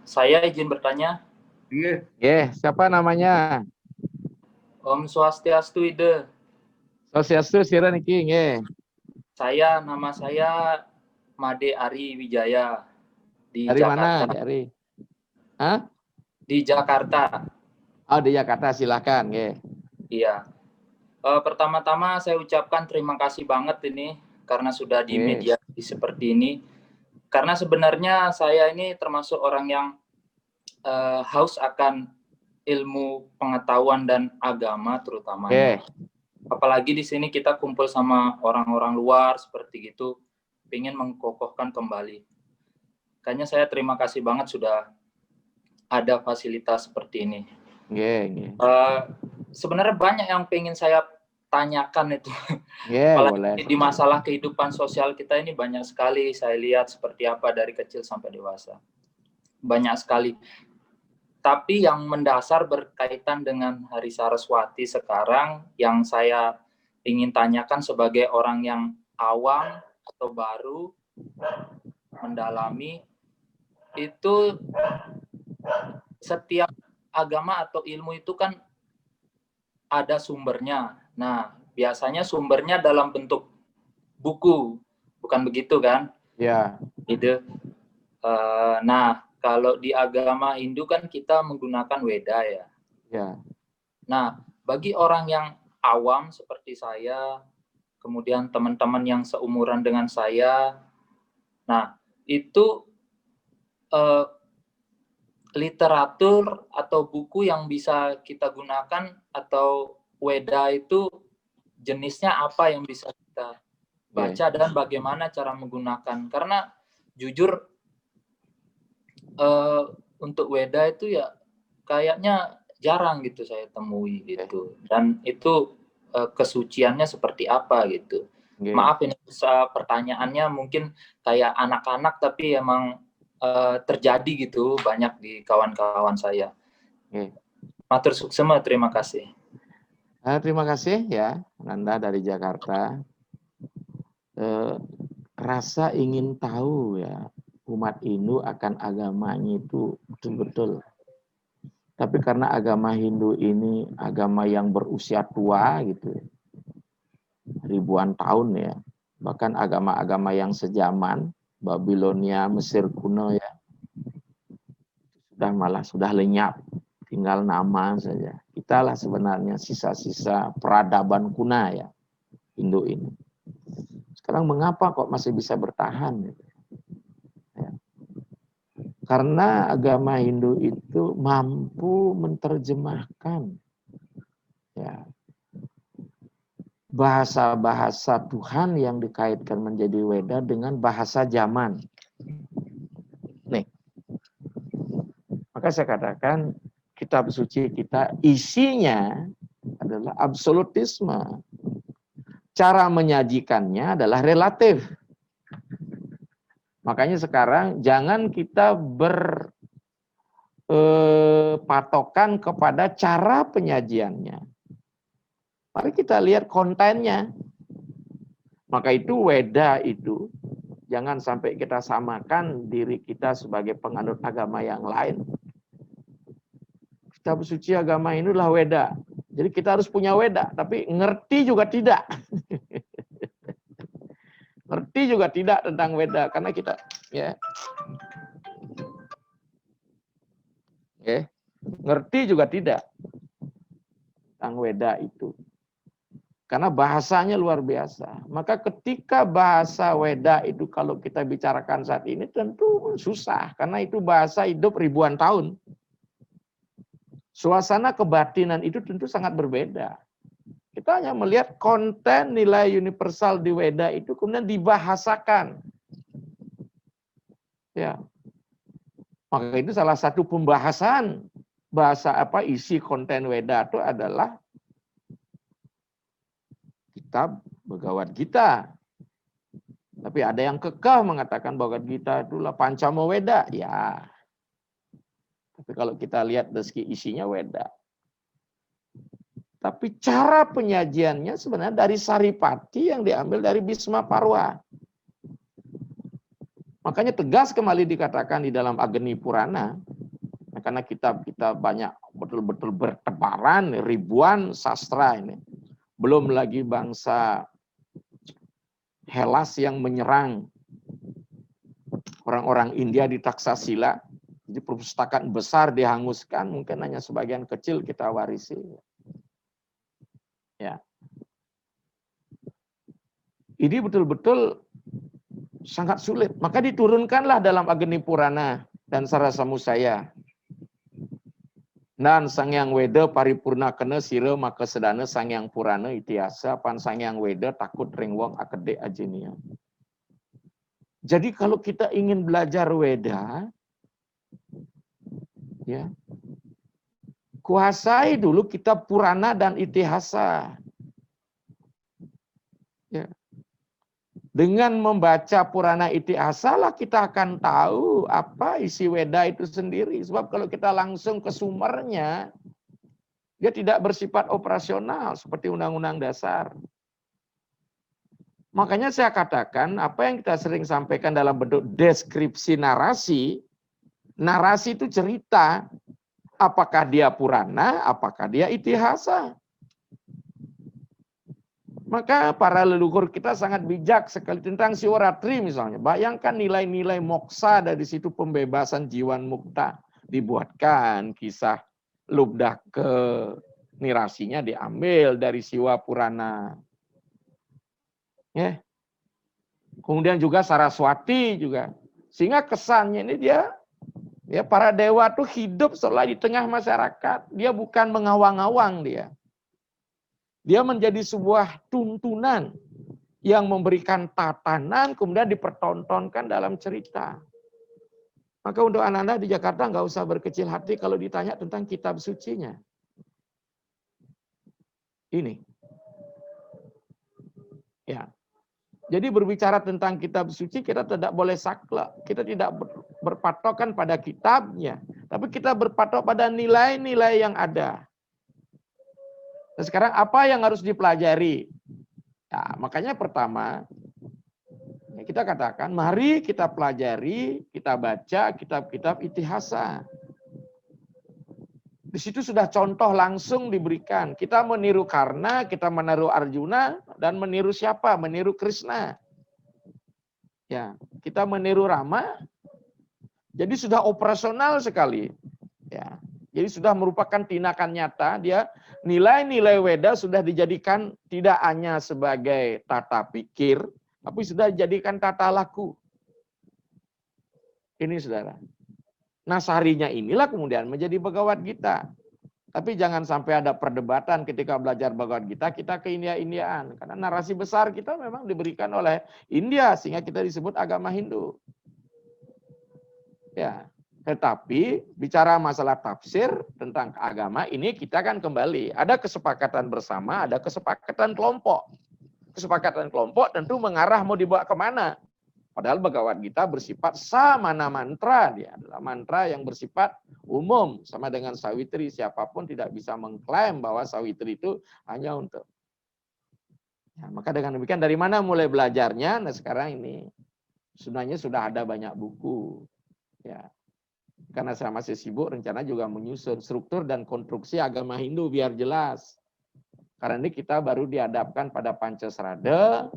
Saya izin bertanya. Siapa namanya? Om Swastiastu Ide. Sosiastu sira niki nggih. Nama saya Made Ari Wijaya di Dari Jakarta. mana? Dari Hah? Di Jakarta. Oh, di Jakarta, silakan nggih. Iya. Pertama-tama saya ucapkan terima kasih banget ini karena sudah di media seperti ini. Karena sebenarnya saya ini termasuk orang yang haus akan ilmu pengetahuan dan agama terutamanya. Apalagi di sini kita kumpul sama orang-orang luar seperti gitu, ingin mengkokohkan kembali. Kayaknya saya terima kasih banget sudah ada fasilitas seperti ini. Sebenarnya banyak yang pengen saya tanyakan itu. Apalagi di masalah kehidupan sosial kita ini banyak sekali saya lihat seperti apa dari kecil sampai dewasa. Banyak sekali. Tapi yang mendasar berkaitan dengan Hari Saraswati sekarang yang saya ingin tanyakan sebagai orang yang awam atau baru mendalami itu, setiap agama atau ilmu itu kan ada sumbernya. Nah, biasanya sumbernya dalam bentuk buku, bukan begitu kan? Ya. Itu. Nah, kalau di agama Hindu kan kita menggunakan Weda ya. Ya. Nah, bagi orang yang awam seperti saya, kemudian teman-teman yang seumuran dengan saya, nah itu literatur atau buku yang bisa kita gunakan atau Weda itu jenisnya apa yang bisa kita baca dan bagaimana cara menggunakan. Karena jujur untuk Weda itu ya kayaknya jarang gitu saya temui gitu. Dan itu kesuciannya seperti apa gitu. Maaf ini pertanyaannya mungkin kayak anak-anak tapi emang terjadi gitu banyak di kawan-kawan saya. Matur suksema, terima kasih. Terima kasih ya, Nanda dari Jakarta. Rasa ingin tahu ya umat Hindu akan agamanya itu betul-betul. Tapi karena agama Hindu ini agama yang berusia tua gitu, ribuan tahun ya, bahkan agama-agama yang sejaman, Babilonia, Mesir kuno ya, sudah lenyap, tinggal nama saja. Italah sebenarnya sisa-sisa peradaban kuno ya, Hindu ini. Sekarang mengapa kok masih bisa bertahan? Gitu? Ya. Karena agama Hindu itu mampu menerjemahkan ya, bahasa-bahasa Tuhan yang dikaitkan menjadi Weda dengan bahasa zaman. Nih, maka saya katakan kitab suci kita isinya adalah absolutisme. Cara menyajikannya adalah relatif. Makanya sekarang jangan kita berpatokan kepada cara penyajiannya. Mari kita lihat kontennya. Maka itu Weda itu jangan sampai kita samakan diri kita sebagai penganut agama yang lain. Kitab suci agama ini adalah Weda. Jadi kita harus punya Weda, tapi ngerti juga tidak. Ngerti juga tidak tentang Weda karena kita ya. Ngerti juga tidak tentang Weda itu. Karena bahasanya luar biasa. Maka ketika bahasa Weda itu kalau kita bicarakan saat ini tentu susah. Karena itu bahasa hidup ribuan tahun. Suasana kebatinan itu tentu sangat berbeda. Kita hanya melihat konten nilai universal di Weda itu kemudian dibahasakan. Ya. Maka itu salah satu pembahasan bahasa isi konten Weda itu adalah kitab Bhagavad Gita. Tapi ada yang kekeh mengatakan Bhagavad Gita itulah Pancama Weda. Ya. Tapi kalau kita lihat meski isinya Weda. Tapi cara penyajiannya sebenarnya dari Saripati yang diambil dari Bhisma Parwa. Makanya tegas kembali dikatakan di dalam Agni Purana, karena kitab-kitab banyak betul-betul bertebaran, ribuan sastra ini. Belum lagi bangsa Hellas yang menyerang orang-orang India di Taksasila. Jadi perpustakaan besar dihanguskan, mungkin hanya sebagian kecil kita warisi. Ya. Ini betul-betul sangat sulit. Maka diturunkanlah dalam Agni Purana dan Sarasamusaya. Dan Sangyang Weda paripurna kena sira maka sedana Sangyang Purana itiasa pan Sangyang Weda takut ring wong akede ajinia. Jadi kalau kita ingin belajar Weda, ya, kuasai dulu kitab Purana dan Itihasa. Ya. Dengan membaca Purana Itihasa lah kita akan tahu apa isi Weda itu sendiri. Sebab kalau kita langsung ke sumbernya, dia tidak bersifat operasional seperti Undang-Undang Dasar. Makanya saya katakan apa yang kita sering sampaikan dalam bentuk deskripsi narasi, narasi itu cerita. Apakah dia Purana, apakah dia Itihasa. Maka para leluhur kita sangat bijak sekali tentang Siwaratri misalnya. Bayangkan nilai-nilai moksa dari situ, pembebasan jiwan mukta. Dibuatkan kisah Lubdah ke Nirasinya diambil dari Siwa Purana. Ya. Kemudian juga Saraswati juga. Sehingga kesannya ini dia, ya, para dewa tuh hidup seolah di tengah masyarakat. Dia bukan mengawang-awang dia. Dia menjadi sebuah tuntunan yang memberikan tatanan, kemudian dipertontonkan dalam cerita. Maka untuk anak-anak di Jakarta nggak usah berkecil hati kalau ditanya tentang kitab sucinya. Ini. Ya. Jadi berbicara tentang kitab suci, kita tidak boleh saklek. Kita tidak berpatokan pada kitabnya. Tapi kita berpatok pada nilai-nilai yang ada. Nah, sekarang apa yang harus dipelajari? Ya, makanya pertama, ya kita katakan, mari kita pelajari, kita baca kitab-kitab Itihasa. Di situ sudah contoh langsung diberikan. Kita meniru Karna, kita meniru Arjuna, dan meniru siapa? Meniru Krishna. Ya, kita meniru Rama. Jadi sudah operasional sekali. Ya, jadi sudah merupakan tindakan nyata. Dia nilai-nilai Weda sudah dijadikan tidak hanya sebagai tata pikir, tapi sudah dijadikan tata laku. Ini saudara. Nasarinya inilah kemudian menjadi Bhagavad Gita. Tapi jangan sampai ada perdebatan ketika belajar Bhagavad Gita, kita ke India-Indiaan. Karena narasi besar kita memang diberikan oleh India, sehingga kita disebut agama Hindu. Ya. Tetapi bicara masalah tafsir tentang agama ini kita kan kembali. Ada kesepakatan bersama, ada kesepakatan kelompok. Kesepakatan kelompok tentu mengarah mau dibawa kemana. Padahal Bhagavad Gita bersifat samana mantra. Dia adalah mantra yang bersifat umum. Sama dengan Sawitri. Siapapun tidak bisa mengklaim bahwa Sawitri itu hanya untuk. Ya, maka dengan demikian dari mana mulai belajarnya? Nah sekarang ini sebenarnya sudah ada banyak buku. Ya. Karena saya masih sibuk, rencana juga menyusun struktur dan konstruksi agama Hindu biar jelas. Karena ini kita baru dihadapkan pada Pancasrada,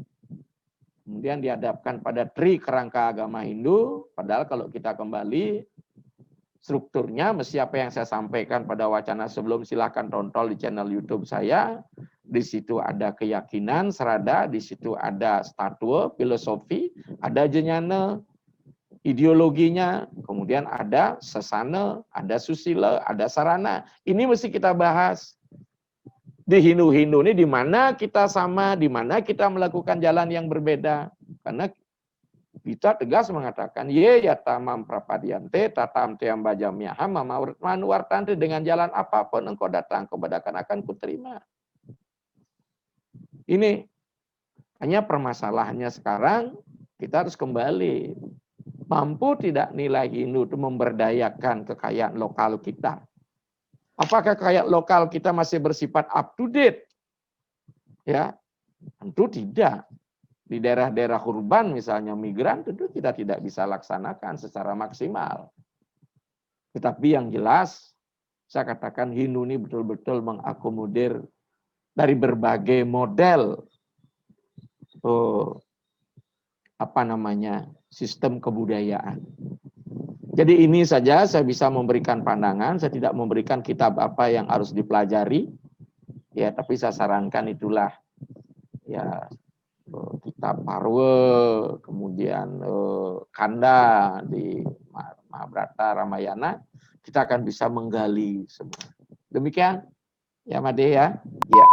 kemudian dihadapkan pada Tri Kerangka Agama Hindu. Padahal kalau kita kembali, strukturnya mesti apa yang saya sampaikan pada wacana sebelum, silahkan tonton di channel YouTube saya. Di situ ada keyakinan, serada, di situ ada statue, filosofi, ada jnana, ideologinya, kemudian ada sasana, ada susila, ada sarana. Ini mesti kita bahas. Di Hindu-Hindu ini di mana kita sama, di mana kita melakukan jalan yang berbeda. Karena kita tegas mengatakan, ye yatamam prapadyante, tatam team bajamyaham, manuwartante, dengan jalan apapun engkau datang kepadakan akan kuterima. Ini hanya permasalahannya sekarang, kita harus kembali. Mampu tidak nilai Hindu itu memberdayakan kekayaan lokal kita? Apakah kekayaan lokal kita masih bersifat up to date? Ya, tentu tidak. Di daerah-daerah urban misalnya migran tentu kita tidak bisa laksanakan secara maksimal. Tetapi yang jelas saya katakan Hindu ini betul-betul mengakomodir dari berbagai model sistem kebudayaan. Jadi ini saja saya bisa memberikan pandangan, saya tidak memberikan kitab apa yang harus dipelajari, ya tapi saya sarankan itulah ya kitab Parwe, kemudian Kanda di Mahabharata, Ramayana, kita akan bisa menggali semua. Demikian ya Made ya. Ya.